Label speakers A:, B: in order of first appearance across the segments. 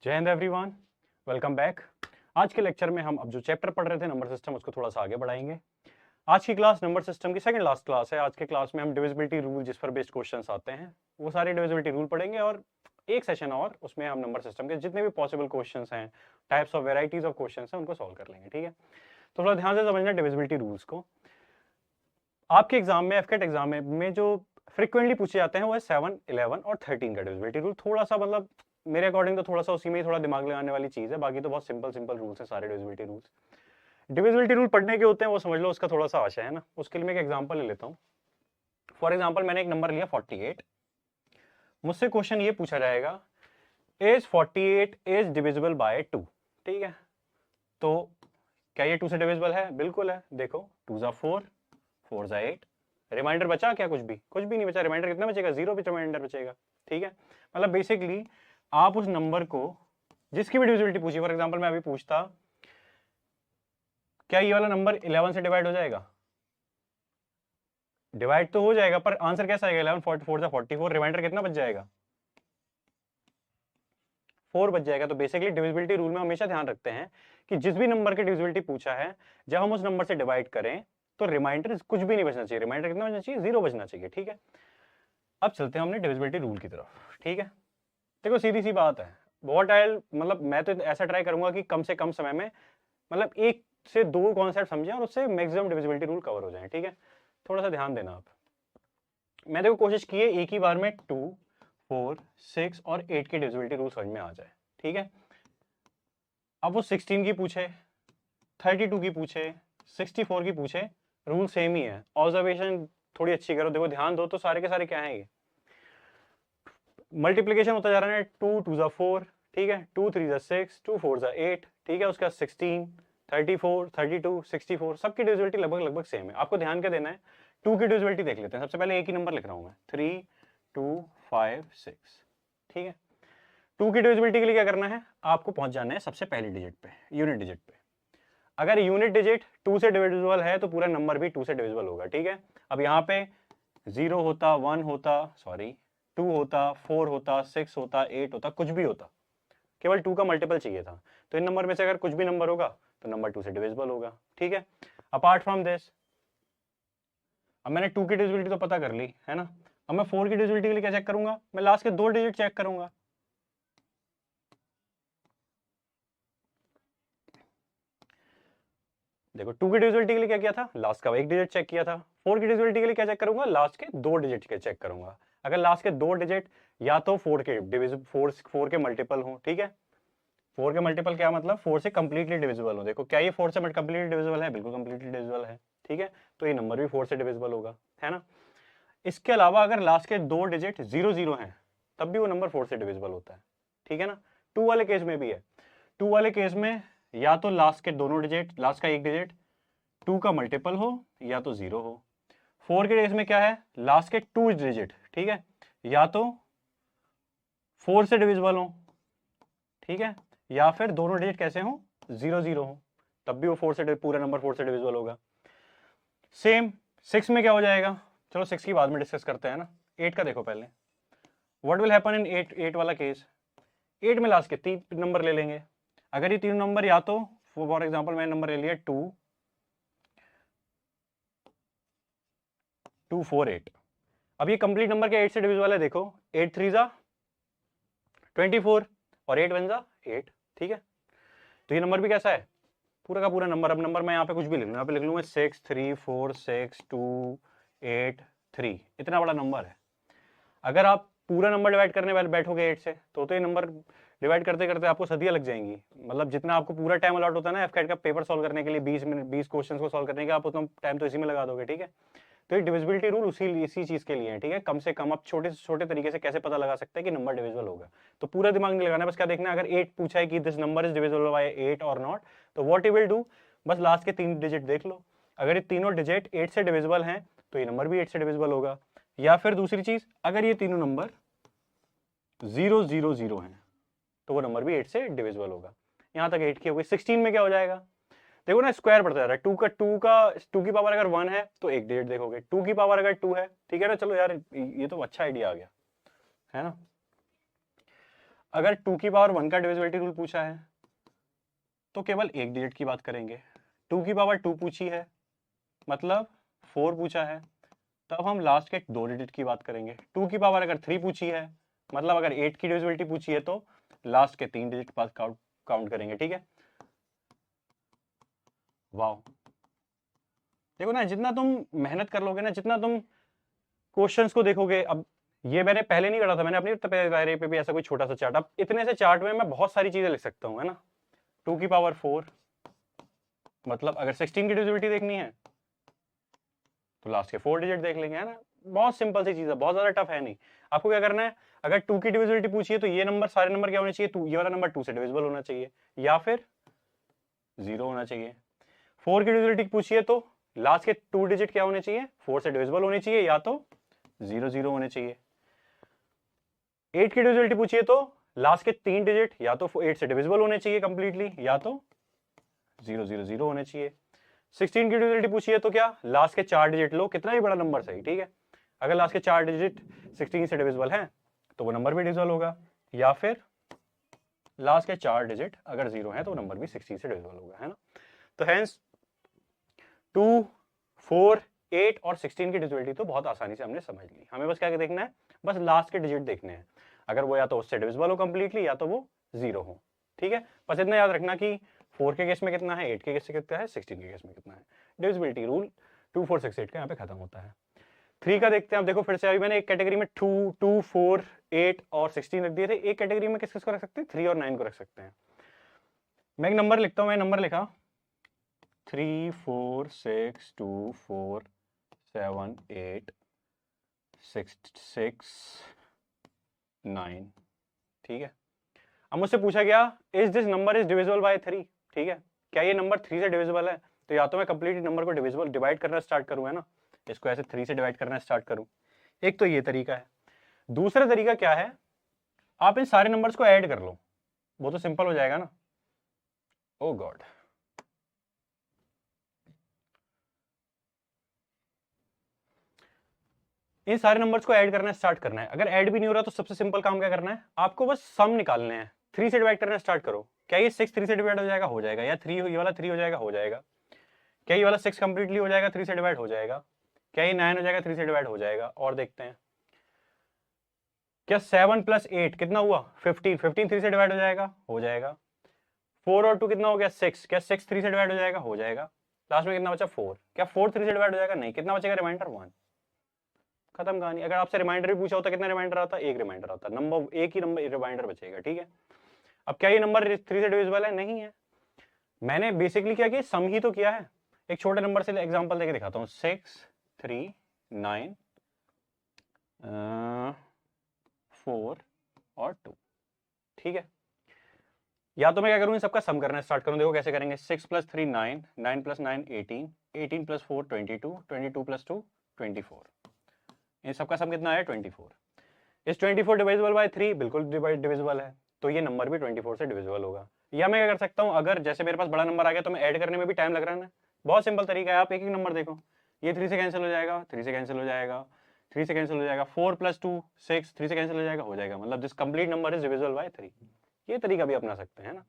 A: जय Hind everyone, welcome back. आज के लेक्चर में हम अब जो चैप्टर पढ़ रहे थे नंबर सिस्टम उसको थोड़ा सा आगे बढ़ाएंगे। आज की क्लास नंबर सिस्टम की सेकंड लास्ट क्लास है। आज के क्लास में हम डिविजिबिलिटी रूल जिस पर बेस्ड क्वेश्चंस आते हैं वो सारे डिविजिबिलिटी रूल पढ़ेंगे और एक सेशन और उसमें हम नंबर सिस्टम के जितने भी पॉसिबल क्वेश्चंस हैं, types of varieties of questions हैं, उनको सॉल्व कर लेंगे। ठीक है, तो थोड़ा ध्यान से समझना डिविजिबिलिटी रूल्स को। आपके एग्जाम में एफकेट एग्जाम में जो फ्रिक्वेंटली पूछे जाते हैं वो है 7, 11 और 13 का डिविजिबिलिटी रूल। थोड़ा सा मतलब मेरे अकॉर्डिंग तो थोड़ा सा उसी में ही थोड़ा दिमाग लगाने वाली चीज है, बाकी तो बहुत सिंपल सिंपल रूल्स हैं सारे डिविजिबिलिटी रूल्स। डिविजिबिलिटी रूल पढ़ने के होते हैं वो समझ लो, उसका थोड़ा सा आशय है ना। उसके लिए मैं एक एग्जांपल ले लेता हूँ। फॉर एग्जांपल मैंने एक नंबर लिया 48। मुझसे क्वेश्चन ये पूछा जाएगा, इज 48 इज डिविजिबल बाय 2। ठीक है, तो क्या ये 2 से डिविजिबल है? बिल्कुल है। देखो 2 जा 4, 4 जा 8। रिमाइंडर बचा क्या? कुछ भी नहीं बचा। रिमाइंडर कितना बचेगा? 0 पे रिमाइंडर बचेगा। ठीक है, मतलब बेसिकली आप उस नंबर को जिसकी भी डिविजिबिलिटी पूछी, फॉर एग्जांपल मैं अभी पूछता, क्या ये वाला नंबर 11 से डिवाइड हो जाएगा? डिवाइड तो हो जाएगा, पर आंसर कैसा आएगा? 11 44 जा 44, रिमाइंडर कितना बच जाएगा? 4 बच जाएगा। तो बेसिकली डिविजिबिलिटी रूल में हमेशा ध्यान रखते हैं कि जिस भी नंबर की डिविजिबिलिटी पूछा है, जब हम उस नंबर से डिवाइड करें तो रिमाइंडर कुछ भी नहीं बचना चाहिए। रिमाइंडर कितना बचना चाहिए? 0 बचना चाहिए। ठीक है, अब चलते हैं हमने डिविजिबिलिटी रूल की तरफ। ठीक है, देखो सीधी सी बात है, बहुत टाइल मतलब मैं तो ऐसा ट्राई करूंगा कि कम से कम समय में मतलब एक से दो कॉन्सेप्ट समझें और उससे मैक्सिमम डिविजिबिलिटी रूल कवर हो जाए। ठीक है, थोड़ा सा ध्यान देना आप। मैं देखो कोशिश की है एक ही बार में 2, 4, 6 और 8 की डिविजिबिलिटी रूल समझ में आ जाए। ठीक है, अब वो 16 की पूछे, 32 की पूछे, 64 की पूछे, रूल सेम ही है। ऑब्जर्वेशन थोड़ी अच्छी करो, देखो ध्यान दो तो सारे के सारे क्या है, ये मल्टीप्लीकेशन होता जा रहा है। 2 2 जा 4, ठीक है, 2 3 जा 6, 2 4 जा 8, ठीक है, उसके बाद 16, 34, 32, 64, सबकी डिविजिबिलिटी लगभग लगभग सेम है। आपको ध्यान क्या देना है, 2 की डिविजिबिलिटी देख लेते हैं। सबसे पहले एक ही नंबर लिख रहा हूं मैं, 3 2 5 6। ठीक है, 2 की डिविजिबिलिटी के लिए क्या करना है, आपको पहुंच जाना है सबसे पहली डिजिट पे, यूनिट डिजिट पे। अगर यूनिट डिजिट 2 से डिविजिबल है तो पूरा नंबर भी 2 से डिविजिबल होगा। ठीक है, अब यहाँ पे 0 होता, 1 होता, सॉरी 2 होता, 4 होता, 6 होता, 8 होता, कुछ भी होता, केवल 2 का मल्टीपल चाहिए था। तो इन नंबर में से अगर कुछ भी नंबर होगा तो नंबर 2 से डिविजिबल होगा। ठीक है, अपार्ट फ्रॉम दिस, अब मैंने 2 की डिविजिबिलिटी तो पता कर ली है ना। अब मैं 4 की डिविजिबिलिटी के लिए क्या चेक करूंगा, मैं लास्ट के 2 डिजिट चेक करूंगा। देखो 2 की डिविजिबिलिटी के लिए क्या किया था, लास्ट का एक डिजिट चेक किया था। 4 की डिविजिबिलिटी के लिए क्या चेक करूंगा, लास्ट के 2 डिजिट के चेक करूंगा। अगर लास्ट के 2 डिजिट या तो 4 के डिविजिबल 4 के मल्टीपल हो, ठीक है, 4 के मल्टीपल क्या मतलब 4 से कंप्लीटली डिविजिबल हो। देखो क्या ये 4 से कंप्लीटली डिविजिबल है? बिल्कुल कंप्लीटली डिविजिबल है। ठीक है, तो ये नंबर भी 4 से डिविजिबल होगा, है ना। इसके अलावा अगर लास्ट के 2 डिजिट 0 0 हैं तब भी वो नंबर 4 से डिविजिबल होता है। ठीक है ना, 2 वाले केस में भी है। 2 वाले केस में या तो लास्ट के दोनों डिजिट, लास्ट का एक डिजिट 2 का मल्टीपल हो या तो 0 हो। 4 के केस में क्या है, लास्ट के 2 डिजिट, ठीक है, या तो 4 से डिविजिबल हो, ठीक है, या फिर दोनों डिजिट कैसे हो, 0 0 हो, तब भी वो 4 से पूरा नंबर 4 से डिविजिबल होगा। सेम 6 में क्या हो जाएगा, चलो 6 की बाद में डिस्कस करते हैं ना। 8 का देखो पहले, व्हाट विल हैपन इन 8 वाला केस। 8 में लास्ट के 3 नंबर ले लेंगे। अगर ये 3 नंबर या तो फॉर एग्जांपल मैंने नंबर ले लिया 2 2 4 8। अब ये कंप्लीट नंबर के 8 से डिविजिबल है। देखो 8 3 जा 24 और 8 1 जा 8। ठीक है, तो ये नंबर भी कैसा है, पूरा का पूरा नंबर। अब नंबर मैं यहाँ पे कुछ भी लिख लूँ, यहाँ पे लिख लूँगा 6 3 4 6 2 8 3, इतना बड़ा नंबर है। अगर आप पूरा नंबर डिवाइड करने वाले बैठोगे 8 से तो ये नंबर डिवाइड करते करते आपको सदियां लग जाएंगी। मतलब जितना आपको पूरा टाइम अलॉट होता है ना एफकेट का पेपर सॉल्व करने के लिए, 20 मिनट 20 क्वेश्चन को सॉल्व करने के, आप उतना टाइम तो इसी में लगा दोगे। ठीक है, तो ये डिविजिबिलिटी रूल इसी चीज के लिए है। ठीक है, कम से कम आप छोटे से छोटे तरीके से कैसे पता लगा सकते हैं कि नंबर डिविजिबल होगा। तो पूरा दिमाग नहीं लगाना, बस क्या देखना है, अगर 8 पूछा है कि this number is divisible by 8 और नॉट, तो व्हाट यू विल डू, बस लास्ट के 3 डिजिट देख लो। अगर ये तीनों डिजिट 8 से डिविजिबल हैं तो ये नंबर भी 8 से डिविजिबल होगा। या फिर दूसरी चीज, अगर ये तीनों नंबर 0 0 0 हैं तो वो नंबर भी 8 से डिविजिबल होगा। यहां तक 8 की हो गई। 16 में क्या हो जाएगा, देखो ना स्क्वायर बढ़ता जा रहा है। 2 की पावर अगर 1 है तो एक डिजिट देखोगे, 2 की पावर अगर 2 है, ठीक है ना। चलो यार ये तो अच्छा आइडिया आ गया, है ना। अगर 2 की पावर 1 का डिविजिबिलिटी रूल पूछा है तो केवल एक डिजिट की बात करेंगे। 2 की पावर 2 पूछी है मतलब 4 पूछा है, तब हम लास्ट के 2 डिजिट की बात करेंगे। 2 की पावर अगर 3 पूछी है मतलब अगर 8 की डिविजिबिलिटी पूछी है तो लास्ट के 3 डिजिट के पास काउंट करेंगे। ठीक है, वाह, देखो ना, जितना तुम मेहनत कर लोगे ना, जितना तुम क्वेश्चंस को देखोगे, अब ये मैंने पहले नहीं करा था, मैंने अपनी दायरे पे भी ऐसा कोई छोटा सा चार्ट, अब इतने से चार्ट में मैं बहुत सारी चीजें लिख सकता हूँ, है ना। 2 की पावर 4 मतलब अगर 16 की डिविजिबिलिटी देखनी है तो लास्ट के 4 डिजिट देख लेंगे, है ना। बहुत सिंपल सी चीज है, बहुत ज्यादा टफ है नहीं। आपको क्या करना है, अगर 2 की डिविजिबिलिटी पूछिए तो ये नंबर, सारे नंबर क्या होने चाहिए, 2, ये वाला नंबर 2 से डिविजिबल होना चाहिए या फिर 0 होना चाहिए। 4 की डिविजिबिलिटी पूछिए तो लास्ट के 2 डिजिट क्या होने चाहिए, 4 से डिविजिबल होने चाहिए या तो 0 0 होने चाहिए। 8 की डिविजिबिलिटी पूछिए तो लास्ट के 3 डिजिट या तो 8 से डिविजिबल होने चाहिए कंप्लीटली या तो 0 0 0 होने चाहिए। 16 की डिविजिबिलिटी पूछिए तो क्या, लास्ट के 4 डिजिट लो, कितना भी बड़ा नंबर सही, ठीक है। अगर लास्ट के 4 डिजिट 16 से डिविजिबल है तो वो नंबर भी डिविजिबल होगा, या फिर लास्ट के 4 डिजिट अगर 0 है तो नंबर भी 16 से डिविजिबल होगा, है ना। तो हेंस 2, 4, 8 और 16 की डिविजिबिलिटी तो बहुत आसानी से हमने समझ ली। हमें बस क्या देखना है, बस लास्ट के डिजिट देखने हैं, अगर वो या तो उससे डिविजिबल हो कंप्लीटली या तो वो 0 हो। ठीक है, बस इतना याद रखना कि 4 के केस में कितना है, 8 के केस में कितना है, 16 के केस में कितना है। डिविजिबिलिटी रूल 2, 4, 6, 8 का यहाँ पे खत्म होता है। 3 का देखते हैं। अब देखो फिर से, अभी मैंने एक कैटेगरी में 2, 2, 4, 8 और 16 रख दिए थे, एक कैटेगरी में किस किस को रख सकते हैं, 3 और 9 को रख सकते हैं। मैं एक नंबर लिखता हूँ, मैं नंबर लिखा 3, 4, 6, 2, 4, 7, 8, 6, 9। ठीक है, अब मुझसे पूछा गया is this number is divisible by 3। ठीक है, क्या ये नंबर 3 से डिविजिबल है, तो या तो मैं कंप्लीट नंबर को डिवाइड करना स्टार्ट करूँ, है ना, इसको ऐसे 3 से डिवाइड करना स्टार्ट करूँ। एक तो ये तरीका है। दूसरा तरीका क्या है, आप इन सारे नंबर्स को ऐड कर लो, वो तो सिंपल हो जाएगा ना। ओ गॉड, इन सारे नंबर्स को ऐड करना स्टार्ट करना है। अगर ऐड भी नहीं हो रहा तो सबसे सिंपल काम क्या करना है, आपको बस सम निकालने हैं। 3 से डिवाइड करना स्टार्ट करो, क्या ये 6 3 से डिवाइड हो जाएगा, हो जाएगा, या 3 ये वाला 3 हो जाएगा, हो जाएगा। क्या ये वाला 6 कंप्लीटली हो जाएगा, 3 से डिवाइड हो जाएगा। क्या ये 9 हो जाएगा, 3 से डिवाइड हो जाएगा। और देखते हैं, क्या 7 + 8 कितना हुआ, 15, 15 3 से डिवाइड हो जाएगा, हो जाएगा। 4 और 2 कितना हो गया, 6, क्या 6 3 से डिवाइड हो जाएगा, हो जाएगा। लास्ट में कितना बचा, 4, क्या 4 3 से डिवाइड हो जाएगा, नहीं, कितना बचेगा, रिमाइंडर 1। खत्म कहानी। अगर आपसे रिमाइंडर भी पूछा होता कितना रिमाइंडर आता, एक रिमाइंडर आता, नंबर एक ही नंबर रिमाइंडर बचेगा। ठीक है, अब क्या ये नंबर 3 से डिविजिबल है, नहीं है। मैंने बेसिकली क्या किया, सम ही तो किया है। एक छोटे नंबर से एग्जांपल देके दिखाता हूँ, 6, 3, 9, 4 और 2। ठीक है, या तो मैं क्या करूँ, इन सबका सम करना स्टार्ट करूँ। देखो कैसे करेंगे, 6 + 3 9, 9 + 9 18, 18 + 4 22, 22 + 2 24। इन सबका सम कितना है, 24। इस 24 डिविजिबल बाय 3, बिल्कुल डिविजिबल है, तो ये नंबर भी 24 से डिविजिबल होगा। या मैं क्या कर सकता हूँ, अगर जैसे मेरे पास बड़ा नंबर आ गया तो मैं ऐड करने में भी टाइम लग रहा है ना, बहुत सिंपल तरीका है। आप एक एक नंबर देखो, ये 3 से कैंसिल हो जाएगा, 3 से कैंसिल हो जाएगा, 3 से कैंसिल हो जाएगा, 4 + 2 6, 3 से कैंसिल हो जाएगा, हो जाएगा। मतलब this complete number is divisible by 3। ये तरीका भी अपना सकते हैं ना।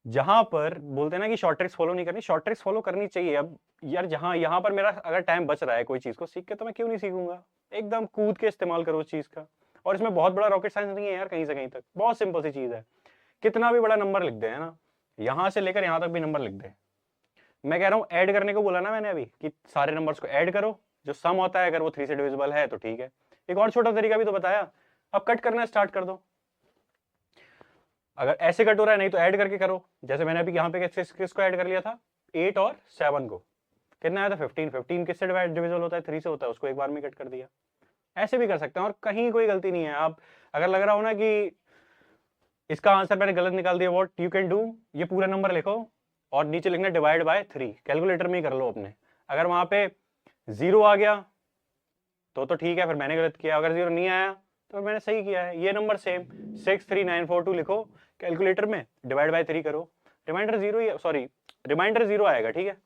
A: जहां पर बोलते हैं ना कि शॉर्ट ट्रिक्स फॉलो नहीं करनी, शॉर्ट ट्रिक्स फॉलो करनी चाहिए। अब यार जहां यहाँ पर मेरा अगर टाइम बच रहा है कोई चीज को सीख के, तो मैं क्यों नहीं सीखूंगा, एकदम कूद के इस्तेमाल करो उस चीज का। और इसमें बहुत बड़ा रॉकेट साइंस नहीं है यार, कहीं से कहीं तक बहुत सिंपल सी चीज है। कितना भी बड़ा नंबर लिख दे, है ना, यहां से लेकर यहां तक भी नंबर लिख दे। मैं कह रहा हूँ ऐड करने को बोला ना मैंने अभी, कि सारे नंबर्स को ऐड करो, जो सम होता है अगर वो 3 से डिविजिबल है तो ठीक है। एक और छोटा तरीका भी तो बताया, अब कट करना स्टार्ट कर दो। अगर ऐसे कट हो रहा है नहीं तो ऐड करके करो, जैसे मैंने अभी यहाँ पे किसको ऐड कर लिया था, 8 और 7 को। कितना आया था, 15। 15 किससे डिविजिबल होता है, 3 से होता है, उसको एक बार में कट कर दिया। ऐसे भी कर सकते हैं और कहीं कोई गलती नहीं है। आप अगर लग रहा हो ना कि इसका आंसर मैंने गलत निकाल दिया, व्हाट यू कैन डू, ये पूरा नंबर लिखो और नीचे लिखना डिवाइड बाय 3, कैलकुलेटर में ही कर लो अपने। अगर वहां पे 0 आ गया तो ठीक है, फिर मैंने गलत किया। अगर 0 नहीं आया तो मैंने सही किया है। ये नंबर सेम 63942 लिखो कैलकुलेटर में, डिवाइड बाय 3 करो, रिमाइंडर 0 ही, सॉरी रिमाइंडर 0 आएगा। ठीक है,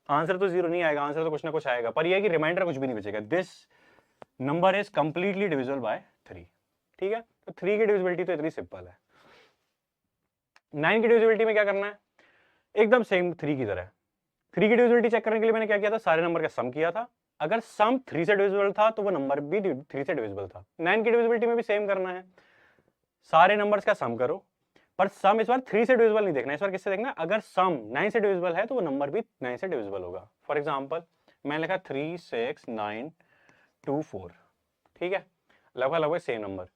A: आंसर तो 0 नहीं आएगा, आंसर तो कुछ ना कुछ आएगा, पर यह कि रिमाइंडर कुछ भी नहीं बचेगा। This number is completely divisible by 3। ठीक है, तो 3 की डिविजिबिलिटी तो इतनी सिंपल है। 9 की डिविजिबिलिटी में क्या करना है, एकदम सेम 3 की तरह। 3 की डिविजिबिलिटी चेक करने के लिए मैंने क्या किया था, सारे नंबर का सम किया था, अगर सम 3 से डिविजिबल था तो वो नंबर भी 3 से डिविजिबल था। 9 की डिविजिबिलिटी में भी सेम करना है, सारे नंबर्स का सम करो, पर सम इस बार 3 से डिविजिबल नहीं देखना, इस बार किससे देखना है, अगर सम 9 से डिविजिबल है तो वो नंबर भी 9 से डिविजिबल होगा। फॉर एग्जांपल मैंने लिखा 3 6 9 2 4, ठीक है, लगभग लगभग सेम नंबर।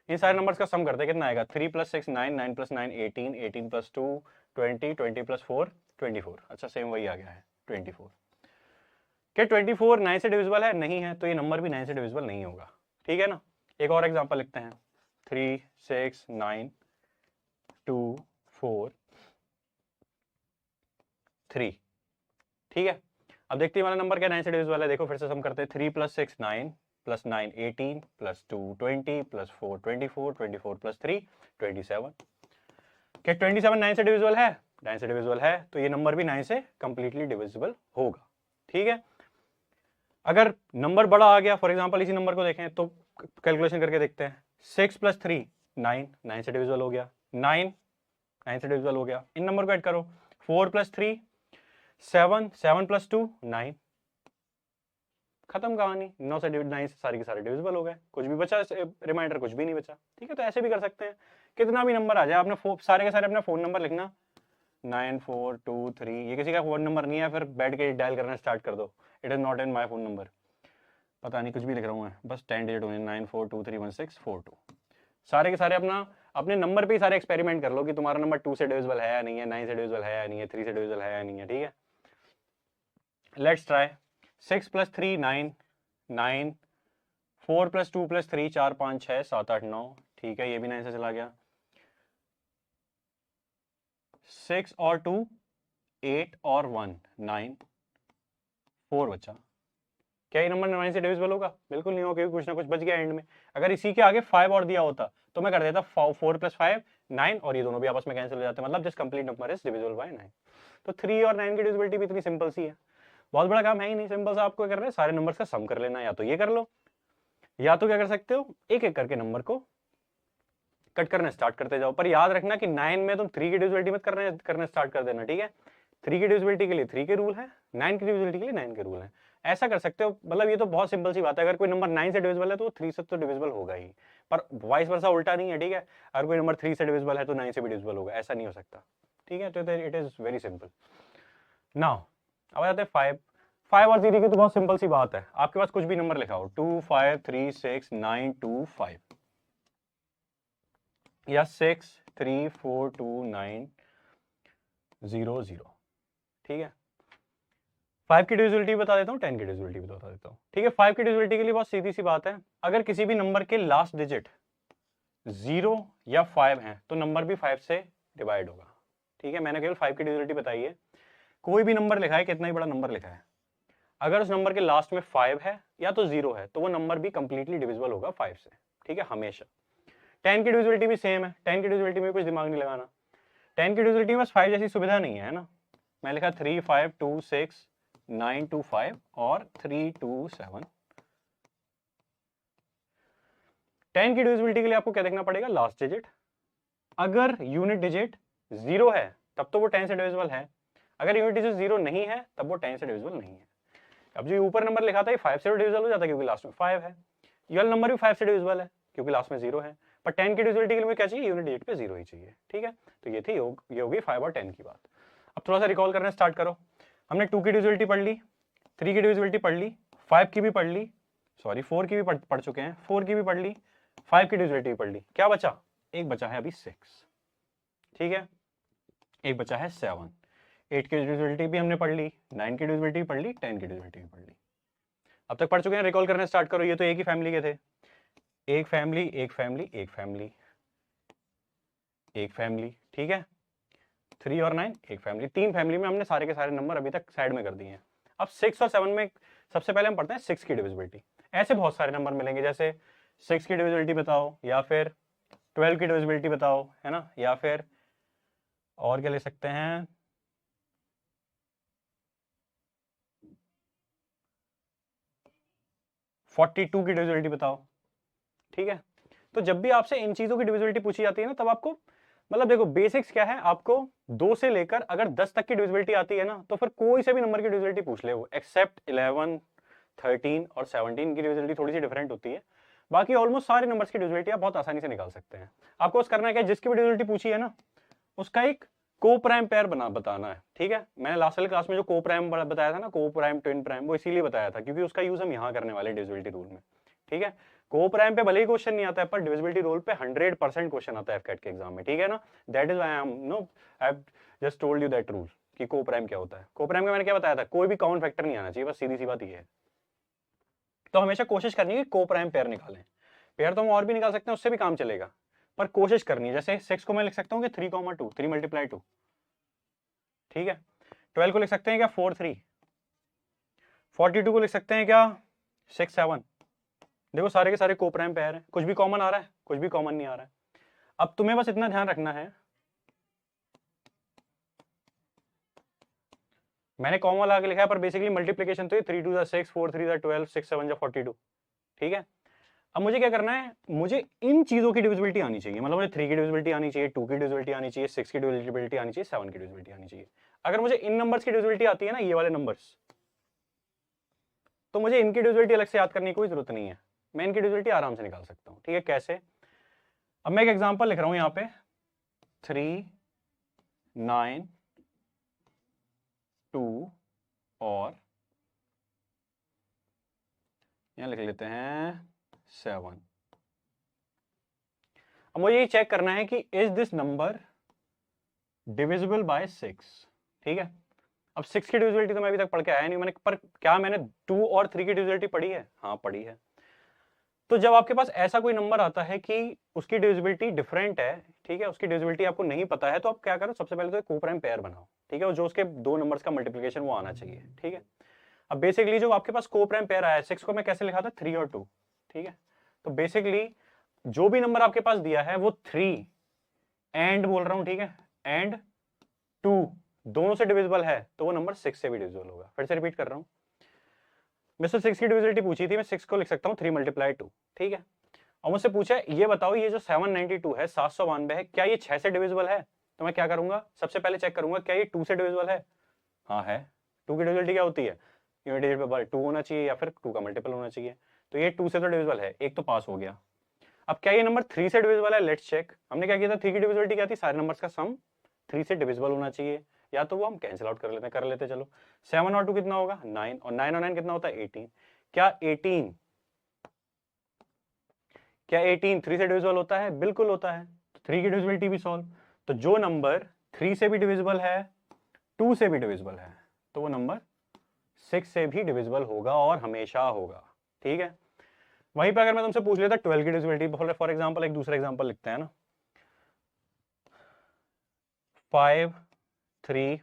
A: इन सारे नंबर्स का सम करते हैं, कितना आएगा, 3 + 6 9, 9 + 9 18, 18 + 2 20, 20 + 4 24। अच्छा सेम वही आ गया है 24। क्या 24 9 से डिविजिबल है, नहीं है, तो ये नंबर भी 9 से डिविजिबल नहीं होगा। ठीक है ना। एक और एग्जांपल लिखते हैं, 3 6 9 2 4 3, ठीक है। अब देखते हैं वाला नंबर क्या 9 से डिविजिबल है, देखो फिर से सम करते हैं, 3 + 6 9 + 9 18 + 2 20 + 4 24, 24 + 3 27। क्या 27 9 से डिविजिबल है, 9 से डिविजिबल है, तो ये नंबर भी 9 से कंप्लीटली डिविजिबल होगा। ठीक है, अगर नंबर बड़ा आ गया, फॉर एग्जांपल इसी नंबर को देखें तो कैलकुलेशन करके देखते हैं, 6 + 3 9, 9 से डिविजिबल हो गया, 9 9 से डिविजिबल हो गया, इन नंबर को ऐड करो, 4 + 3 7, 7 + 2 9, खत्म कहानी, 9 से 9 से सारे के सारे डिविजिबल हो गए, कुछ भी बचा रिमाइंडर, कुछ भी नहीं बचा। ठीक है, तो ऐसे भी कर सकते हैं, कितना भी नंबर आ जाए, आपने सारे के सारे अपना फोन नंबर लिखना 9423, ये किसी का फोन नंबर नहीं है, फिर बैठ के डायल करना स्टार्ट कर दो, it is not in my phone number, पता नहीं कुछ भी लिख रहा हूँ मैं, बस 10 डिजिट होने, 94231642। सारे के सारे अपना अपने नंबर पे ही सारे एक्सपेरिमेंट कर लो कि तुम्हारा नंबर 2 से डिविजिबल है या नहीं है, 9 से डिविजिबल है या नहीं है, 3 से डिविजिबल है या नहीं है। ठीक है, लेट्स ट्राई। 6 + 3 9, 9 4 + 2 + 3 4 5 6 7 8 9, ठीक है, ये भी 9 से चला गया। 6 और 2 8 और 1 9, 4 बचा। क्या ये नंबर 9 से डिविजिबल होगा? बिल्कुल नहीं होगा, क्योंकि कुछ ना कुछ बच गया एंड में। अगर इसी के आगे 5 और दिया होता तो मैं कर देता 4 + 5 9, और ये दोनों भी आपस में कैंसिल हो जाते हैं, मतलब this complete number is divisible by 9। तो 3 और 9 की डिविजिबिलिटी भी इतनी सिंपल सी है, बहुत बड़ा काम है ही नहीं, सिंपल सा आपको करना है, सारे नंबर्स का सम कर लेना, या तो ये कर लो, या तो क्या कर सकते हो, एक एक करके नंबर को कट करना स्टार्ट करते जाओ। पर याद रखना कि 9 में तुम 3 की डिविजिबिलिटी मत करना स्टार्ट कर देना। ठीक है, 3 की डिविजिबिलिटी के लिए 3 के रूल है, 9 की डिविजिबिलिटी के लिए 9 के रूल है। ऐसा कर सकते हो, मतलब ये तो बहुत सिंपल सी बात है, अगर कोई नंबर 9 से डिविजिबल है तो 3 से तो डिविजिबल होगा ही, पर वाइस वर्सा उल्टा नहीं है। ठीक है, अगर कोई नंबर 3 से डिविजिबल है तो 9 से भी डिविजिबल होगा, ऐसा नहीं हो सकता। ठीक है, तो it is very simple. Now अब आ जाते हैं 5। 5 और 3 की तो बहुत सिंपल सी बात है, आपके पास कुछ भी नंबर लिखा हो, 2 5 3 6 9 2 5, या 6 3 4 2 9 0 0। ठीक है, 5 की डिविजिबिलिटी बता देता हूँ, 10 की डिविजिबिलिटी बता देता हूँ। ठीक है, 5 की डिविजिबिलिटी के लिए बहुत सीधी सी बात है, अगर किसी भी नंबर के लास्ट डिजिट 0 या 5 है तो नंबर भी 5 से डिवाइड होगा। ठीक है, मैंने केवल 5 की डिविजिबिलिटी बताई है, कोई भी नंबर लिखा है, कितना ही बड़ा नंबर लिखा है, अगर उस नंबर के लास्ट में 5 है या तो 0 है तो वो नंबर भी कंप्लीटली डिविजिबल होगा 5 से। ठीक है, हमेशा। 10 की डिविजिबिलिटी भी सेम है, 10 की डिविजिबिलिटी में कुछ दिमाग नहीं लगाना, 10 की डिविजिबिलिटी में बस 5 जैसी सुविधा नहीं है ना, मैं लिखा 3 5 2 6 9 2 5 और 3 2 7। 10 की डिविजिबिलिटी के लिए आपको क्या देखना पड़ेगा, लास्ट डिजिट, अगर यूनिट डिजिट 0 है तब तो वो 10 से डिविजिबल है, अगर यूनिट डिजिट 0 नहीं है तब वो 10 से डिविजिबल नहीं है। अब जो ऊपर नंबर लिखा था ये 5 से डिविजिबल हो जाता है क्योंकि लास्ट में 5 है, ये वाला नंबर भी 5 से डिविजिबल है क्योंकि लास्ट में 0 है, पर 10 की डिविजिबिलिटी के लिए क्या चाहिए, यूनिट डिजिट पे 0 ही चाहिए। ठीक है, तो ये थी ये होगी 5 और 10 की बात। अब थोड़ा सा रिकॉल करना स्टार्ट करो, हमने 2 की डिविजिबिलिटी पढ़ ली, 3 की डिविजिबिलिटी पढ़ ली, 5 की भी पढ़ ली, सॉरी 4 की भी पढ़ चुके हैं, 4 की भी पढ़ ली, 5 की डिविजिबिलिटी भी पढ़ ली, क्या बचा, एक बचा है अभी 6। ठीक है, एक बचा है 7। 8 की डिविजिबिलिटी भी हमने पढ़ ली, 9 की डिविजिबिलिटी भी पढ़ ली, 10 की डिविजिबिलिटी भी पढ़ ली। अब तक पढ़ चुके हैं, रिकॉल करना स्टार्ट करो, ये तो एक ही फैमिली के थे, एक फैमिली एक फैमिली एक फैमिली एक फैमिली। ठीक है, 3 और 9 एक फैमिली, 3 फैमिली में हमने सारे के सारे नंबर अभी तक साइड में कर दिए हैं। अब 6 और 7 में सबसे पहले हम पढ़ते हैं 6 की डिविजिबिलिटी। ऐसे बहुत सारे नंबर मिलेंगे, जैसे 6 की डिविजिबिलिटी बताओ, या फिर 12 की डिविजिबिलिटी बताओ, है ना, या फिर और क्या ले सकते हैं, 42 की डिविजिबिलिटी बताओ। ठीक है, तो जब भी आपसे इन चीजों की डिविजिबिलिटी पूछी जाती है ना, तब आपको मतलब देखो बेसिक्स क्या है, आपको 2 से लेकर अगर 10 तक की डिविजिबिलिटी आती है ना, तो फिर कोई से भी नंबर की डिविजिबिलिटी पूछ ले वो, एक्सेप्ट 11, 13 और 17 की डिविजिबिलिटी थोड़ी सी डिफरेंट होती है। बाकी ऑलमोस्ट सारे नंबर्स की डिविजिबिलिटी आप बहुत आसानी से निकाल सकते हैं। आपको बस करना है क्या, जिसकी भी डिविजिबिलिटी पूछी है ना, उसका एक को प्राइम पेयर बताना है। ठीक है, मैंने लास्ट वाली क्लास में जो को प्राइम बताया था ना, को प्राइम ट्विन प्राइम, वो इसीलिए बताया था क्योंकि उसका यूज हम यहाँ करने वाले डिविजिबिलिटी रूल में। ठीक है, को प्राइम पे भले ही क्वेश्चन नहीं आता है, पर डिविजिबिलिटी रूल पे 100% क्वेश्चन आता है एफकेट के एग्जाम में। ठीक है ना, that is why I am no I have just told you that rule कि को प्राइम क्या होता है। को प्राइम का मैंने क्या बताया था, कोई भी कॉमन फैक्टर नहीं आना चाहिए, बस सीधी सी बात ये है। तो हमेशा कोशिश करनी है कि को प्राइम पेयर निकालें। पेयर तो हम और भी निकाल सकते हैं, उससे भी काम चलेगा, पर कोशिश करनी है। जैसे 6 को मैं लिख सकता हूँ कि 3,2, 3 × 2। ठीक है, 12 को लिख सकते हैं क्या 4, 3। 42 को लिख सकते हैं क्या 6, 7। देखो सारे के सारे को प्राइम पेयर हैं, कुछ भी कॉमन आ रहा है, कुछ भी कॉमन नहीं आ रहा है। अब तुम्हें बस इतना ध्यान रखना है, मैंने कॉमन लगा के लिखा है, पर बेसिकली मल्टीप्लिकेशन तो ये 3 2 6, 4 3 12, 6 7 42। ठीक है, अब मुझे क्या करना है, मुझे इन चीजों की डिविजिबिलिटी आनी चाहिए। मतलब मुझे 3 की डिविजिबिलिटी आनी चाहिए, 2 की डिविजिबिलिटी आनी चाहिए, 6 की डिविजिबिलिटी आनी चाहिए, 7 की डिविजिबिलिटी आनी चाहिए। अगर मुझे इन नंबर्स की डिविजिबिलिटी आती है ना, ये वाले नंबर्स, तो मुझे इनकी डिविजिबिलिटी अलग से याद करने की कोई जरूरत नहीं है, मैं इनकी डिविजिबिलिटी आराम से निकाल सकता हूँ। ठीक है, कैसे? अब मैं एक एग्जांपल लिख रहा हूं यहाँ पे, 3, 9, 2 और यहाँ लिख लेते हैं 7। अब मुझे ये चेक करना है कि is this number divisible by 6। ठीक है, अब 6 की डिविजिबिलिटी तो मैं अभी तक पढ़ के आया नहीं मैंने, पर क्या मैंने 2 और 3 की डिविजिबिलिटी पढ़ी है? हाँ पढ़ी है। तो जब आपके पास ऐसा कोई नंबर आता है कि उसकी डिविजिबिलिटी डिफरेंट है, ठीक है, उसकी डिविजिबिलिटी आपको नहीं पता है, तो आप क्या करो, सबसे पहले तो एक को प्राइम पेयर बनाओ। ठीक है, और जो उसके दो नंबर्स का मल्टीप्लिकेशन वो आना चाहिए। ठीक है, अब बेसिकली जो आपके पास को प्राइम पेयर आया है, 6 को मैं कैसे लिखा था, 3 और 2। ठीक है, तो बेसिकली जो भी नंबर आपके पास दिया है वो 3 एंड बोल रहा हूं, ठीक है, एंड 2 दोनों से डिविजिबल है, तो वो नंबर 6 से भी डिविजिबल होगा। फिर से रिपीट कर रहा हूं, मुझसे 6 की डिविजिबिलिटी पूछी थी, मैं 6 को लिख सकता हूं 3 × 2। ठीक है, और मुझसे पूछा है ये बताओ ये जो 792 है, 792 है, क्या ये 6 से डिविजिबल है? तो मैं क्या करूंगा, सबसे पहले चेक करूंगा क्या ये 2 से डिविजिबल है। हाँ है। 2 की डिविजिबिलिटी क्या होती है, यूनिट डिजिट पे 2 होना चाहिए या फिर 2 का मल्टीपल होना चाहिए। तो ये 2 से तो डिविजिबल है, एक तो पास हो गया। अब क्या ये नंबर 3 से डिविजिबल है? Let's check. हमने क्या किया था, 3 की डिविजिबिलिटी क्या थी, सारे नंबर्स का सम 3 से डिविजिबल होना चाहिए, या तो वो हम कैंसिल आउट कर लेते चलो। 7 और 2 कितना होगा 9, और 9 और 9 कितना होता है 18। क्या 18 3 से डिविजिबल होता है? बिल्कुल होता है। 3 की डिविजिबिलिटी भी सॉल्व। तो जो नंबर 3 से भी डिविजिबल है, 2 से भी डिविजिबल है, तो वो नंबर 6 से भी डिविजिबल होगा और हमेशा होगा। ठीक है, वहीं पे अगर मैं तुमसे पूछ लेता 12 की डिविजिबिलिटी, फॉर एग्जांपल एक दूसरा एग्जांपल लिखते हैं ना, 5, 3,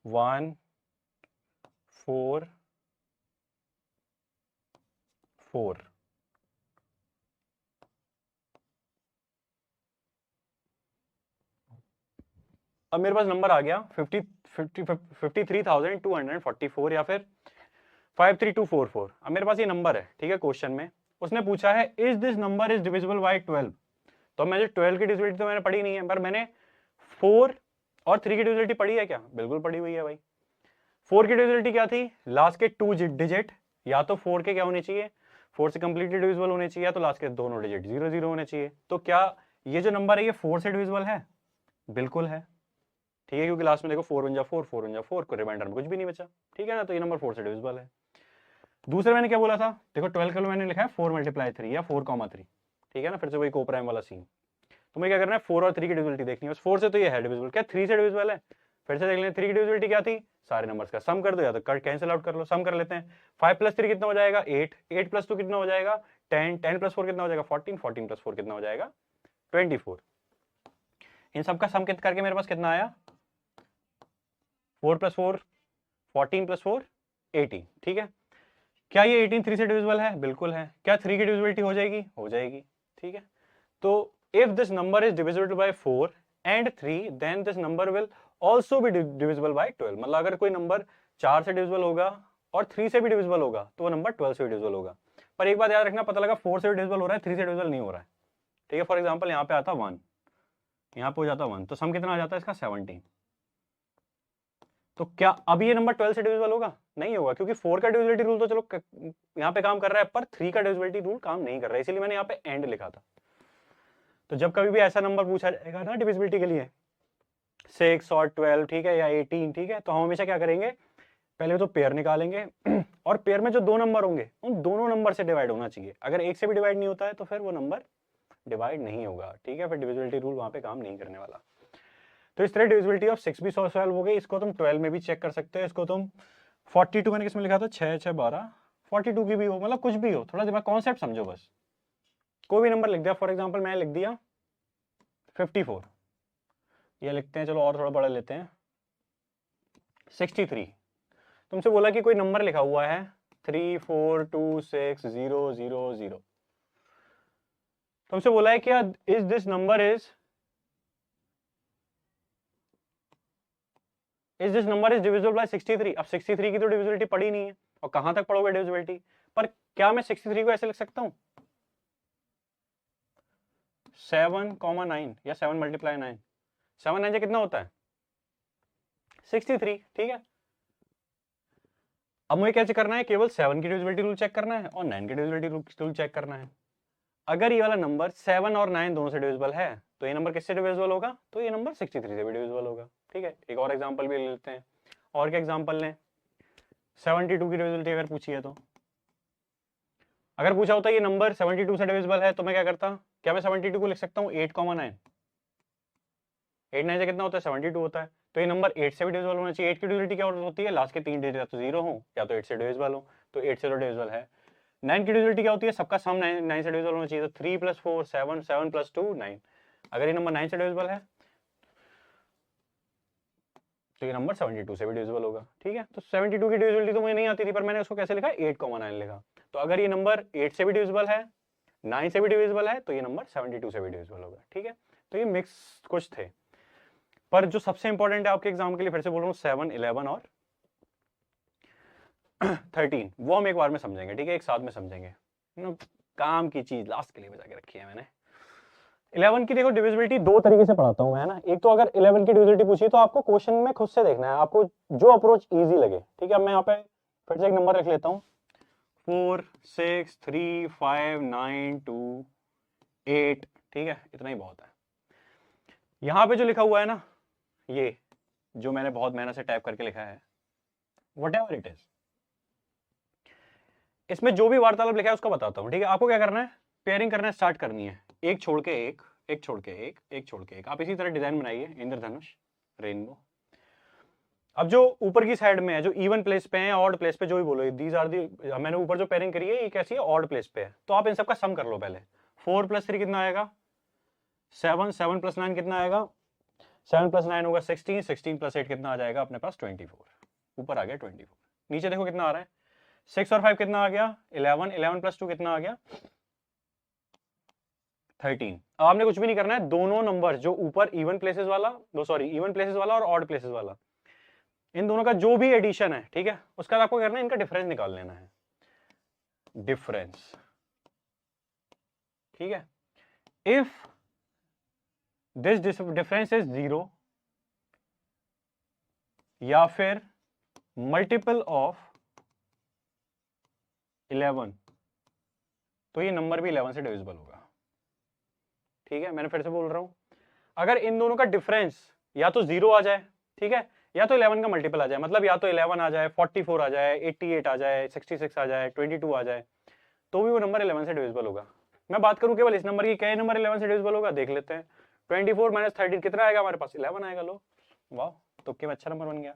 A: 1, 4, 4। अब मेरे पास नंबर आ गया 53,244 या फिर 53244। अब मेरे पास ये नंबर है, ठीक है, क्वेश्चन में उसने पूछा है is this number is divisible by 12। तो मैं जो 12 की डिविजिबिलिटी तो मैंने पढ़ी नहीं है, पर मैंने 4 और 3 की डिविजिबिलिटी पढ़ी है क्या? बिल्कुल पढ़ी हुई है भाई। 4 की डिविजिबिलिटी क्या थी, लास्ट के 2 डिजिट या तो 4 के क्या होने चाहिए, 4 से कंप्लीटली डिविजिबल होने चाहिए, या तो लास्ट के दोनों डिजिट 0 0 होने चाहिए। तो क्या ये जो नंबर है ये 4 से डिविजिबल है? बिल्कुल है। ठीक है, क्योंकि लास्ट में देखो 4 1 जा 4, 4 1 जा 4, को रिमाइंडर में कुछ भी नहीं बचा। ठीक है ना, तो ये नंबर 4 से डिविजिबल है। दूसरा मैंने क्या बोला था, देखो 12 का मैंने लिखा है 4 × 3 या 4, 3। ठीक है ना, फिर से वही को प्राइम वाला सीन। तो मैं क्या करना है, 4 और 3 की डिविजिबिलिटी देखनी है। 4 से तो ये है डिविजिबल, क्या 3 से डिविजिबल है? फिर से देख लें 3 की डिविजिबिलिटी क्या थी, सारे नंबर्स का सम कर दो या तो कट कैंसिल आउट कर लो। सम कर लेते हैं, 5 + 3 कितना हो जाएगा 8, 8 + 2 कितना हो जाएगा 10, 10 + 4 कितना हो जाएगा 14, 14 + 4 कितना हो जाएगा 24। इन सबका सम करके मेरे पास कितना आया, 4 + 4 14 + 4 18। ठीक है, क्या ये 18 3 से डिविजिबल है? बिल्कुल है। क्या 3 की डिविजिबिलिटी हो जाएगी? हो जाएगी। ठीक है, तो if this number is divisible by 4 and 3 then this number will also be divisible by 12। मतलब अगर कोई नंबर 4 से डिविजिबल होगा और 3 से भी डिविजिबल होगा तो वो नंबर 12 से भी डिविजिबल होगा। पर एक बात याद रखना, पता लगा 4 से डिविजिबल हो रहा है, 3 से डिविजिबल नहीं हो रहा है, ठीक है। फॉर एग्जाम्पल यहाँ पे आता 1, यहाँ पे हो जाता 1, तो सम कितना आ जाता है इसका 17। तो क्या अब ये नंबर 12 से डिविजिबल होगा? नहीं होगा, क्योंकि 4 का डिविजिबिलिटी रूल तो चलो यहाँ पे काम कर रहा है, पर 3 का डिविजिबिलिटी रूल काम नहीं कर रहा है, इसीलिए मैंने यहाँ पे एंड लिखा था। तो जब कभी भी ऐसा नंबर पूछा जाएगा ना डिविजिबिलिटी के लिए 6 और 12, ठीक है, या 18, ठीक है, तो हम हमेशा क्या करेंगे, पहले तो पेयर निकालेंगे और पेयर में जो 2 नंबर होंगे उन दोनों नंबर से डिवाइड होना चाहिए। अगर एक से भी डिवाइड नहीं होता है तो फिर वो नंबर डिवाइड नहीं होगा, ठीक है, फिर डिविजिबिलिटी रूल वहां पे काम नहीं करने वाला। तो इस तरह डिविजिबिलिटी ऑफ 6 भी सॉल्व हो गई। इसको तुम 12 में भी चेक कर सकते हो। इसको तुम 42 मैंने किसमें लिखा था, 6 6 12, 42 की भी हो, मतलब कुछ भी हो, थोड़ा दिमाग कॉन्सेप्ट समझो बस। कोई भी नंबर लिख दिया, फॉर एग्जाम्पल मैंने लिख दिया 54, ये लिखते हैं, चलो और थोड़ा बड़ा लेते हैं 63। तुमसे बोला कि कोई नंबर लिखा हुआ है 3 4 2 6 0 0 0। तुमसे बोला है क्या is this number is divisible by 63। अब 63 की तो डिविजिबिलिटी पड़ी नहीं है, और कहां तक पढ़ोगे डिविजिबिलिटी, पर क्या मैं 63 को ऐसे लिख सकता हूं 7,9 या 7 × 9, 7 9 से कितना होता है 63, ठीक है। अब मुझे क्या चेक करना है, केवल 7 की डिविजिबिलिटी रूल चेक करना है और 9 की डिविजिबिलिटी रूल चेक करना है। अगर ये वाला नंबर 7 और 9 दोनों से डिविजिबल है तो ये नंबर किससे डिविजिबल होगा, तो ये नंबर 63 से भी डिविजिबल होगा, ठीक है। एक और एग्जांपल भी ले लेते हैं। और क्या एग्जांपल लें, 72 की डिविजिबिलिटी अगर पूछी है, तो अगर पूछा होता है ये नंबर 72 से डिविजिबल है तो मैं क्या करता, क्या मैं 72 को लिख सकता हूँ 8, 9, 8 9 से कितना होता है 72 होता है, तो ये नंबर 8 से भी डिविजिबल होना चाहिए। 8 की डिविजिबिलिटी क्या होती है, लास्ट के 3 डिजिट या तो 0 हो या तो 8 से डिविजिबल हो, तो 8 से तो डिविजिबल है। 9 की डिविजिबिलिटी क्या होती है, सबका सम 9 से डिविजिबल होना चाहिए, तो 3 + 4 7, 7 + 2 9। अगर ये नंबर 9 से डिविजिबल है तो ये नंबर 72 से भी डिविजिबल होगा, ठीक है। तो 72 की डिविजिबिलिटी तो मुझे नहीं आती थी, पर मैंने उसको कैसे लिखा 8, 9 लिखा। तो अगर ये नंबर 8 से भी डिविजिबल है, 9 से भी डिविजिबल है, तो ये नंबर 72 से भी डिविजिबल होगा, ठीक है। तो ये मिक्स कुछ थे, पर जो सबसे इंपॉर्टेंट है आपके एग्जाम के लिए, फिर से बोल रहा हूँ 7, 11 और 13, वो हम एक बार में समझेंगे, ठीक है, एक साथ में समझेंगे। काम की चीज लास्ट के लिए बचा के रखी है मैंने। 11 की देखो डिविजिबिलिटी 2 तरीके से पढ़ाता हूं मैं, है ना। एक तो अगर 11 की डिविजिबिलिटी पूछी तो आपको क्वेश्चन में खुद से देखना है, आपको जो अप्रोच इजी लगे, ठीक है। मैं यहाँ पे फिर से एक नंबर रख लेता हूँ 4 6 3 5 9 2 8, ठीक है, इतना ही बहुत है। यहाँ पे जो लिखा हुआ है ना, ये जो मैंने बहुत मेहनत से टाइप करके लिखा है, व्हाटएवर इट इज, इसमें जो भी वार्तालाप लिखा है उसको बताता हूँ, ठीक है। आपको क्या करना है, पेयरिंग करना स्टार्ट करनी है, एक छोड़ के एक, एक छोड़ के एक, एक छोड़ के एक। आप इसी तरह डिजाइन बनाइए, इंद्रधनुष, रेनबो। अब जो ऊपर की साइड में है, जो इवन प्लेस पे है, ऑड प्लेस पे, जो भी बोलो, दीज आर दी, मैंने ऊपर जो पेयरिंग करी है ये कैसी है, ऑड प्लेस पे है, तो आप इन सबका सम कर लो पहले। 4 + 3 कितना आएगा 7, 7 + 9 कितना आएगा 7 + 9 होगा 16, 16 + 8 कितना आ जाएगा अपने पास 24, ऊपर आ गया 24। नीचे देखो कितना आ रहा है 6 और 5 कितना आ गया 11, 11 + 2 कितना आ गया 13। अब आपने कुछ भी नहीं करना है, दोनों नंबर जो ऊपर इवन प्लेसेस वाला, इवन प्लेसेस वाला और ऑड प्लेसेस वाला, इन दोनों का जो भी एडिशन है, ठीक है, उसका आपको करना है इनका डिफरेंस निकाल लेना है, डिफरेंस, ठीक है। इफ दिस डिफरेंस इज 0 या फिर मल्टीपल ऑफ 11, तो ये नंबर भी 11 से डिविजिबल होगा, ठीक है। मैंने फिर से बोल रहा हूं, अगर इन दोनों का डिफरेंस या तो 0 आ जाए, ठीक है, या तो 11 का मल्टीपल आ जाए, मतलब या तो 11 आ जाए, 44 आ जाए, 88 आ जाए, 66 आ जाए, 22 आ जाए, तो भी वो नंबर 11 से डिविजिबल होगा। मैं बात करूं केवल इस नंबर की, कई नंबर 11 से डिविजिबल होगा देख लेते हैं। 24 - 13 कितना आएगा हमारे पास 11 आएगा, लो वाह, तुक्के में अच्छा नंबर बन गया।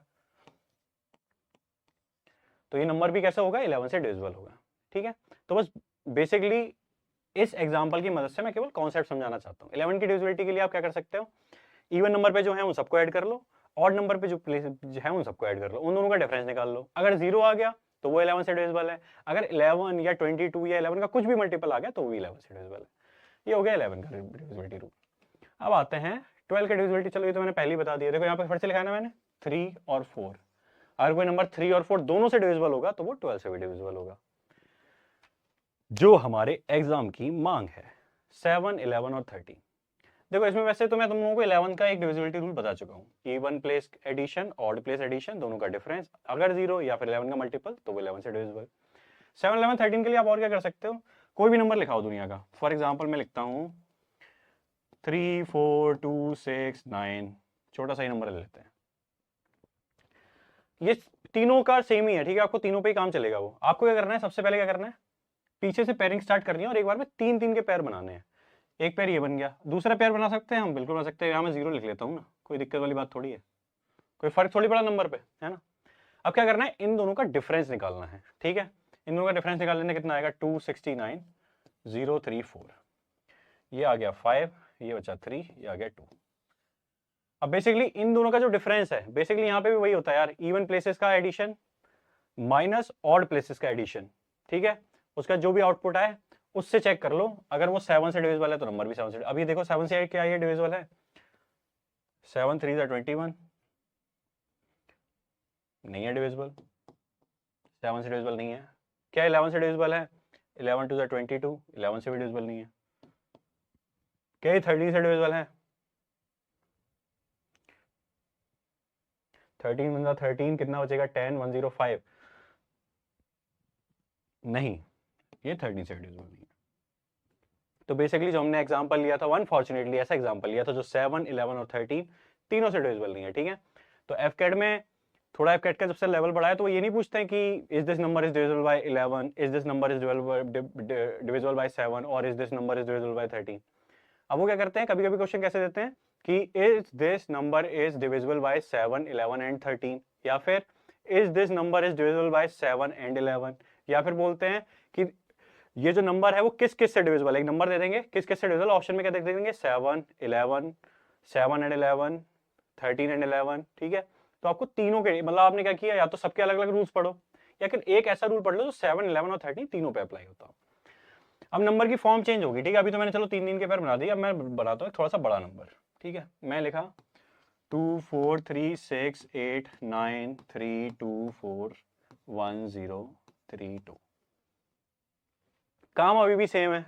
A: तो ये नंबर भी कैसा होगा 11 से डिविजिबल होगा, ठीक है। तो बस बेसिकली इस एग्जांपल की मदद से मैं केवल कॉन्सेप्ट समझाना चाहता हूं। 11 की डिविजिबिलिटी के लिए आप क्या कर सकते हो, इवन नंबर पे जो है उन सबको ऐड कर लो, ऑड नंबर पे जो प्लेस है उन सबको ऐड कर लो, उन दोनों का डिफरेंस निकाल लो। अगर 0 आ गया तो वो 11 से डिविजिबल है, अगर 11 या 22 या 11 का कुछ भी मल्टीपल आ गया तो वो भी 11 से डिविजिबल है। ये हो गया 11 का डिविजिबिलिटी रूल। अब आते हैं 12 का डिविजिबिलिटी। चलो ये तो मैंने पहले ही बता दिया, देखो यहाँ पे फिर से लिखा है ना मैंने 3 और 4। अगर कोई नंबर 3 और 4 दोनों से डिविजिबल होगा तो वो 12 से भी डिविजिबल होगा। जो हमारे एग्जाम की मांग है, 7, 11 और 13। देखो इसमें वैसे तो मैं तुम लोगों को 11 का एक डिविजिबिलिटी रूल बता चुका हूँ, even place addition, odd place addition, दोनों का डिफरेंस, अगर 0 या फिर 11 का मल्टीपल तो वो 11 से डिविजिबल। 7, 11, 13 के लिए आप और क्या कर सकते हो, कोई भी नंबर लिखाओ दुनिया का। फॉर एग्जाम्पल मैं लिखता हूँ 3, 4, 2, 6, 9, छोटा सा ही नंबर ले लेते हैं। ये तीनों का सेम ही है, ठीक है, आपको तीनों पे ही काम चलेगा। वो आपको क्या करना है, सबसे पहले क्या करना है, पीछे से पेयरिंग स्टार्ट करनी है और एक बार में 3-3 के पेयर बनाने हैं। एक पेयर ये बन गया, दूसरा पेयर बना सकते हैं हम, बिल्कुल बना सकते हैं। यहाँ मैं 0 लिख लेता हूँ ना, कोई दिक्कत वाली बात थोड़ी है, कोई फर्क थोड़ी पड़ा नंबर पे, है ना। अब क्या करना है, इन दोनों का डिफरेंस निकालना है, ठीक है। इन दोनों का डिफरेंस निकाल लेने कितना आएगा, 269, 034, ये आ गया 5, ये बचा 3, ये आ गया 2। अब बेसिकली इन दोनों का जो डिफरेंस है, बेसिकली यहाँ पे भी वही होता है यार, इवन प्लेसेस का एडिशन माइनस ऑड प्लेसेस का एडिशन, ठीक है। उसका जो भी आउटपुट आए उससे चेक कर लो, अगर वो 7 से डिविजिबल है तो नंबर भी 7 से। अभी देखो 7 से क्या ये डिविजिबल है, 7 3 21, नहीं है डिविजिबल, 7 से डिविजिबल नहीं है। क्या 11 से डिविजिबल है, 11 2 22, 11 से भी डिविजिबल नहीं है। क्या 13 से डिविजिबल है, 13 बंदा 13, कितना बचेगा 10, 105, नहीं, ये 13 से डिविजिबल नहीं है। तो बेसिकली जो हमने एग्जांपल लिया था, अनफॉर्चुनेटली ऐसा एग्जांपल लिया था जो 7, 11 और 13 तीनों से डिविजिबल नहीं है, ठीक है। तो एफकेट में थोड़ा एफकेट का जब से लेवल बढ़ा है तो वो ये नहीं पूछते हैं कि is this number is divisible by 11, is this number is divisible by 7 और is this number is divisible by 13। अब वो क्या करते हैं, कभी कभी क्वेश्चन कैसे देते हैं कि is this number is divisible by 7, 11 and 13, या फिर is this number is divisible by 7 and 11, या फिर बोलते हैं कि ये जो नंबर है वो किस किस से डिविजिबल है। एक नंबर दे देंगे किस किस से डिविजिबल, ऑप्शन में क्या देख देंगे 7, 11, 7 एंड 11, 13 एंड 11, ठीक है। तो आपको तीनों के, मतलब आपने क्या किया, या तो सबके अलग अलग रूल्स पढ़ो या फिर एक ऐसा रूल पढ़ लो जो 7, 11 और 13 तीनों पे अप्लाई होता हो। अब नंबर की फॉर्म चेंज होगी, ठीक है। अभी तो मैंने चलो 3 के पेयर बना दिया, अब मैं बनाता हूँ थोड़ा सा बड़ा नंबर, ठीक है। मैं लिखा 2 4 3 6 8 9 3 2 4 1 0 3 2। काम अभी भी सेम है।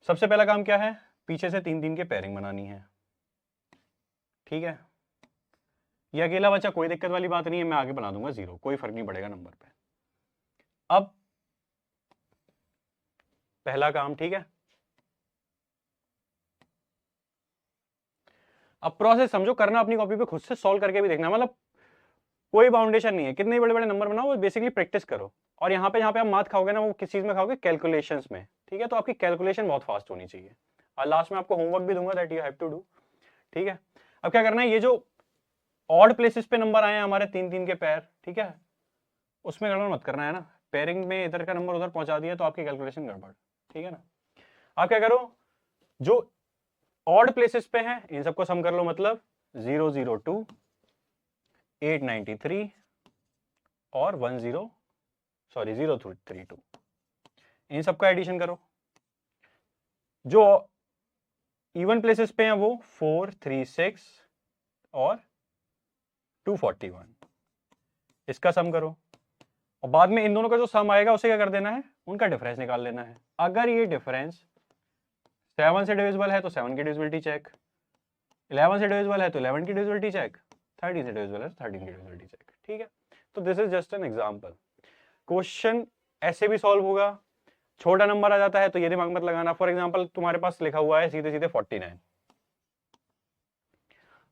A: सबसे पहला काम क्या है, पीछे से 3 के पेयरिंग बनानी है, ठीक है। ये अकेला बच्चा, कोई दिक्कत वाली बात नहीं है, मैं आगे बना दूंगा 0, कोई फर्क नहीं पड़ेगा नंबर पे। अब पहला काम, ठीक है। अब प्रोसेस समझो, करना अपनी कॉपी पे खुद से सॉल्व करके भी देखना, मतलब कोई बाउंडेशन नहीं है, कितने बड़े बड़े नंबर बनाओ, बेसिकली प्रैक्टिस करो। और यहाँ पे आप माथ खाओगे ना, वो किस चीज में खाओगे, कैलकुलेशंस में, ठीक है। तो आपकी कैलकुलेशन बहुत फास्ट होनी चाहिए, और लास्ट में आपको होमवर्क भी दूंगा that you have to do, ठीक है। अब क्या करना है, ये जो ऑड प्लेसेस पे नंबर आए हैं हमारे 3 के पेयर, ठीक है, उसमें गड़बड़ मत करना है ना। पेयरिंग में इधर का नंबर उधर पहुंचा दिया तो आपकी कैलकुलेशन गड़बड़, ठीक है ना। आप क्या करो, जो ऑड प्लेसेस पे हैं इन सबको सम कर लो, मतलब 002, 893 और 032, इन सबका एडिशन करो। जो इवन प्लेसेस पे हैं वो 436 और 241, इसका सम करो, और बाद में इन दोनों का जो सम आएगा उसे क्या कर देना है, उनका डिफरेंस निकाल लेना है। अगर ये डिफरेंस 7 से डिविजिबल है तो 7 की डिविजिबिलिटी चेक, 11 से डिविजिबल है तो 11 की डिविजिबिलिटी चेक, 13 से डिविजिबल है तो 13 की डिविजिबिलिटी चेक, ठीक है। तो this is just an example. Question ऐसे भी सॉल्व होगा, छोटा नंबर आ जाता है तो ये दिमाग मत लगाना। फॉर एग्जांपल तुम्हारे पास लिखा हुआ है सीधे सीधे 49,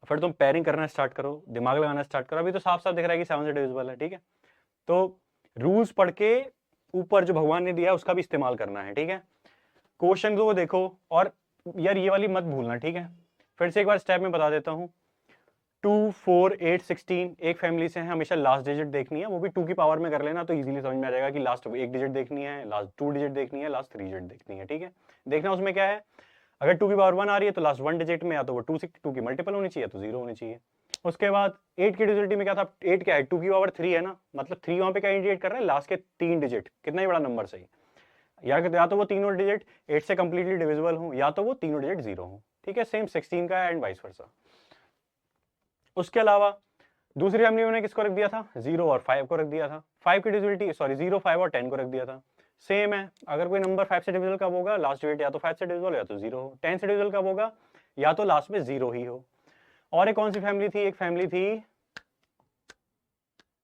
A: फिर तुम पेयरिंग करना स्टार्ट करो, दिमाग लगाना स्टार्ट करो। अभी तो साफ साफ दिख रहा है कि 7 से डिविजिबल है, ठीक है। तो रूल्स पढ़ के ऊपर जो भगवान ने दिया उसका भी इस्तेमाल करना है, ठीक है। क्वेश्चन को देखो, और यार ये वाली मत भूलना, ठीक है। फिर से एक बार स्टेप में बता देता हूँ, 2 4 8 16 एक फैमिली से है, हमेशा लास्ट डिजिट देखनी है, वो भी 2 की पावर में कर लेना तो इजीली समझ में आ जाएगा कि लास्ट एक डिजिट देखनी है, लास्ट 2 डिजिट देखनी है, लास्ट 3 डिजिट देखनी है, ठीक है। देखना उसमें क्या है, अगर 2 की पावर 1 आ रही है तो लास्ट 1 डिजिट में या तो वो 2 की मल्टीपल होनी चाहिए तो 0 होनी चाहिए। उसके बाद 8 की डिजिट में क्या था, 8 क्या है, 2 की पावर 3 है ना, मतलब 3 वहां पे क्या इंडिकेट कर रहा है, लास्ट के 3 डिजिट, कितना ही बड़ा नंबर सही, या तो वो तीनों डिजिट 8 से कंप्लीटली डिविजिबल हो, या तो वो तीनों डिजिट 0 हो, ठीक है। सेम 16 का एंड वाइस वर्सा। उसके अलावा दूसरी फैमिली में किसको रख दिया था, 0 और 5 को रख दिया था, 5 की डिविजिबिलिटी, सॉरी 0 5 और 10 को रख दिया था। सेम है, अगर कोई नंबर 5 से डिविजिबल कब होगा, लास्ट डिजिट या तो 5 से डिविजिबल या तो 0 हो। 10 से डिविजिबल कब होगा, या तो लास्ट में 0 ही हो। और एक कौन सी फैमिली थी, एक फैमिली थी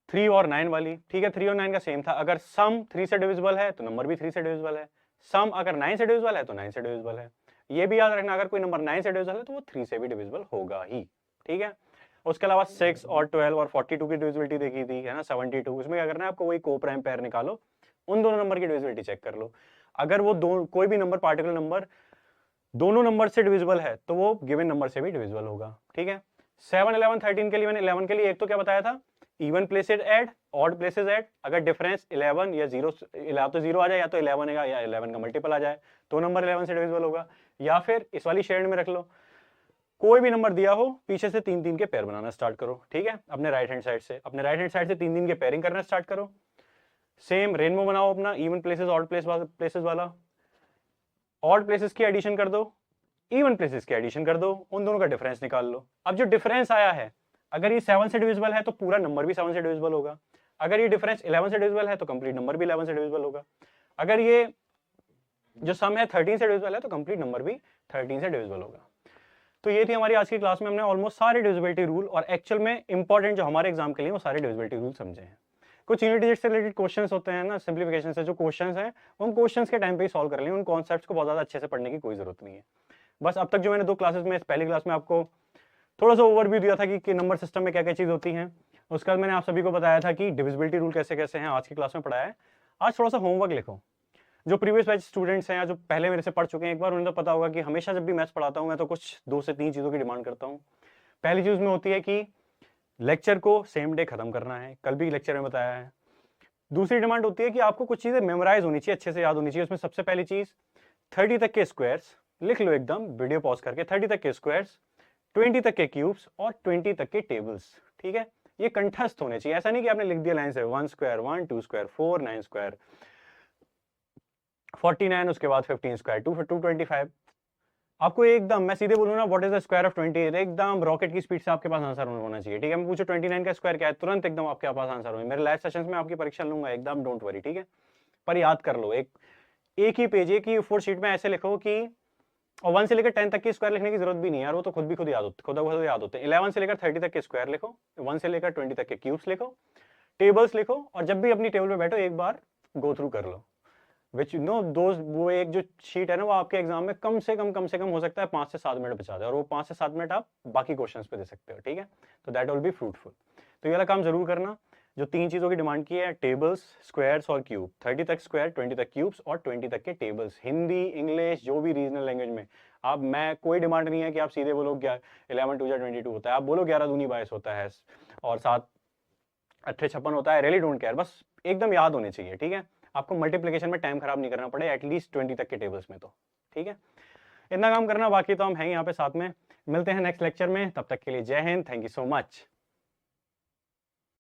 A: 3 और 9 वाली, ठीक है। 3 और 9 का सेम था, अगर सम 3 से डिविजिबल है तो नंबर भी 3 से डिविजिबल है, सम अगर 9 से डिविजिबल है तो 9 से डिविजिबल है। ये भी याद रखना, अगर कोई नंबर 9 से डिविजिबल है तो वो 3 से भी डिविजिबल होगा ही, ठीक है। उसके अलावा 6 और 12 और 42 की डिविजिबिलिटी देखी थी, है ना, 72। उसमें क्या करना है आपको, वही को प्राइम पेयर निकालो, उन दोनों नंबर की डिविजिबिलिटी चेक कर लो। अगर वो कोई भी नंबर, पार्टिकुलर नंबर दोनों नंबर से डिविजिबल है तो वो गिवन नंबर से भी डिविजिबल होगा, ठीक है। 7, 11, 13 के लिए मैंने 11 के लिए एक तो क्या बताया था, even places add, odd places add. अगर डिफरेंस 11 या 0, या तो 0 आ जाए या तो 11 है या 11 का मल्टीपल आ जाए तो नंबर 11 से डिविजिबल होगा। या फिर इस वाली शेड में रख लो, कोई भी नंबर दिया हो, पीछे से 3-3 के पेयर बनाना स्टार्ट करो, ठीक है। अपने राइट हैंड साइड से, अपने राइट हैंड साइड से 3-3 के पेयरिंग करना स्टार्ट करो। सेम रेनबो बनाओ अपना, इवन प्लेसेस ऑड प्लेसेस वाला। ऑड प्लेसेस की एडिशन कर दो, इवन प्लेसेस की एडिशन कर दो, उन दोनों का डिफरेंस निकाल लो। अब जो डिफरेंस आया है, अगर ये 7 से डिविजिबल है तो पूरा नंबर भी 7 से डिविजिबल होगा। अगर ये डिफरेंस 11 से डिविजिबल है तो कंप्लीट नंबर भी 11 से डिविजिबल होगा। अगर ये जो सम है 13 से डिविजिबल है तो कंप्लीट नंबर भी 13 से डिविजिबल होगा। तो ये थी हमारी आज की क्लास में, हमने ऑलमोस्ट सारे डिविजिबिलिटी रूल और एक्चुअल में इंपॉर्टेंट जो हमारे एग्जाम के लिए वो सारे डिविजिबिलिटी रूल समझे हैं। कुछ यूनिट डिजिट से रिलेटेड क्वेश्चंस होते हैं ना, सिंप्लीफिकेशन से जो क्वेश्चंस हैं उन क्वेश्चंस के टाइम पे ही सॉल्व कर लें, उन कॉन्सेप्ट्स को बहुत ज्यादा अच्छे से पढ़ने की कोई जरूरत नहीं है। बस अब तक जो मैंने 2 क्लासेस में, पहली क्लास में आपको थोड़ा सा ओवरव्यू दिया था कि नंबर सिस्टम में क्या क्या चीज होती हैं, उसके बाद मैंने आप सभी को बताया था कि डिविजिबिलिटी रूल कैसे कैसे हैं, आज की क्लास में पढ़ाया है। आज थोड़ा सा होमवर्क लिखो। जो प्रीवियस बैच स्टूडेंट्स हैं या जो पहले मेरे से पढ़ चुके हैं एक बार, उन्हें तो पता होगा कि हमेशा जब भी मैथ्स पढ़ाता हूं मैं तो कुछ 2 से 3 चीजों की डिमांड करता हूं। पहली चीज में होती है कि लेक्चर को सेम डे खत्म करना है, कल भी लेक्चर में बताया है। दूसरी डिमांड होती है कि आपको कुछ चीजें मेमोराइज होनी चाहिए, अच्छे से याद होनी चाहिए। उसमें सबसे पहली चीज 30 तक के स्क्वायर्स लिख लो एकदम वीडियो पॉज करके, 30 तक के स्क्वायर्स, 20 तक के क्यूब्स और 20 तक के टेबल्स, ठीक है। ये कंठस्थ होने चाहिए, ऐसा नहीं कि आपने लिख दिया लाइन से 1 स्क्वायर 1, 2 स्क्वायर 4, 9 स्क्वायर 49, उसके बाद 15 स्क्वायर 225। आपको एकदम, मैं सीधे बोलूँ ना, what is the square of 20, एकदम रॉकेट की स्पीड से आपके पास आंसर होना चाहिए, ठीक है। मैं पूछो 29 का स्क्वायर क्या है, तुरंत एकदम आपके पास आंसर होगा। मेरे लाइव सेशंस में आपकी परीक्षा लूंगा एकदम, डोंट वरी, ठीक है। पर याद कर लो, एक ही पेज, एक ही A4 शीट में ऐसे लिखो कि, और 1 से लेकर 10 तक की स्क्वायर लिखने की जरूरत भी नहीं है यार, वो तो खुद याद होते हैं। 11 से लेकर 30 तक के स्क्वायर लिखो, 1 से लेकर 20 तक के क्यूब्स लिखो, टेबल्स लिखो, और जब भी अपनी टेबल पे बैठो एक बार गो थ्रू कर लो। विच नो दोज, वो एक जो शीट है ना, वो आपके एग्जाम में कम से कम हो सकता है 5 से 7 मिनट बचा दे, और वो 5 से 7 मिनट आप बाकी क्वेश्चंस पे दे सकते हो, ठीक है। तो दैट विल बी फ्रूटफुल। तो ये वाला काम जरूर करना, जो 3 चीजों की डिमांड की है, टेबल्स, स्क्वायर्स और क्यूब। 30 तक स्क्वायर, 20 तक क्यूब्स और 20 तक के टेबल्स, हिंदी इंग्लिश जो भी रीजनल लैंग्वेज में। आप, मैं कोई डिमांड नहीं है कि आप सीधे बोलो 11 2 22 होता है, आप बोलो 11 दूनी 22 होता है और 7 8 56 होता है, रियली डोंट केयर, बस एकदम याद होने चाहिए, ठीक है। आपको मल्टीप्लिकेशन में टाइम खराब नहीं करना पड़े, एटलीस्ट 20 तक के टेबल्स में, तो ठीक है। इतना काम करना, बाकी तो हम हैं यहाँ पे साथ में। मिलते हैं नेक्स्ट लेक्चर में, तब तक के लिए जय Hind, thank you so much.